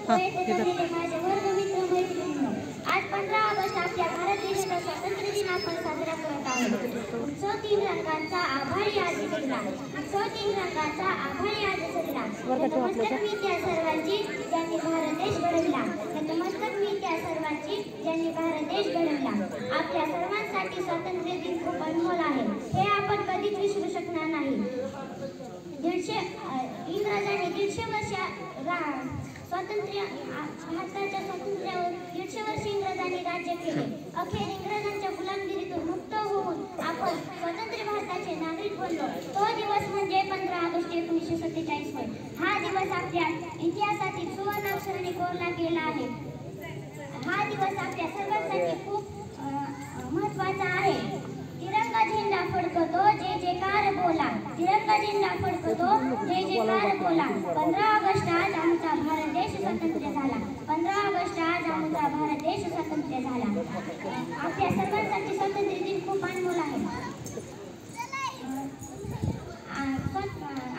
माझे वर्गमित्र मैत्रिणींनो, आज 15 ऑगस्ट आपल्या भारत देशाचा स्वातंत्र्य दिन आपण साजरा करत आहोत. उत्सव तीन रंगांचा आभाळी आज सजला. उत्सव तीन रंगांचा आभाळी आज सजला. नतमस्तक मी त्या सर्वांची ज्यांनी भारत देश घडवला. नतमस्तक मी त्या सर्वांची ज्यांनी भारत देश घडवला. आपल्या सर्वांसाठी स्वातंत्र्य दिन खूप अनमोल आहे. हे आपण कधीच विसरू शकणार नाही. इंग्रजांनी 150 वर्ष स्वातंत्र्य भारताच्या स्वातंत्र्यावर 150 वर्ष इंग्रजांनी राज्य केले. अखेर इंग्रजांच्या गुलामगिरीतून मुक्त होऊन आपण स्वतंत्र भारताचे नागरिक बनलो. तो दिवस म्हणजे 15 ऑगस्ट 1947 होय. हा दिवस आपल्या इतिहासातील सुवर्ण अक्षराने कोरला गेला आहे. हा दिवस आपल्या सर्वांसाठी खूप महत्त्वाचा आहे. तिरंगा झेंडा फडकतो जय जयकार बोला. तिरंगा झेंडा फडकतो जय जयकार बोला. 15 ऑगस्ट आज आमचा भारत देश स्वतंत्र झाला. 15 ऑगस्ट आज आमचा भारत देश स्वतंत्र झाला. आपल्या सर्वांसाठी स्वातंत्र्य दिन खूप अनमोल आहे.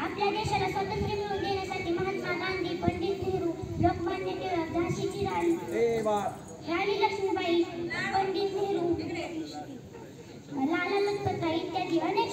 आपल्या देशाला स्वातंत्र्य मिळवून देण्यासाठी महात्मा गांधी, पंडित नेहरू, लोकमान्य टिळक, झाशीची राणी लक्ष्मीबाई, पंडित नेहरू, लाला लजपतराय इत्यादी अनेक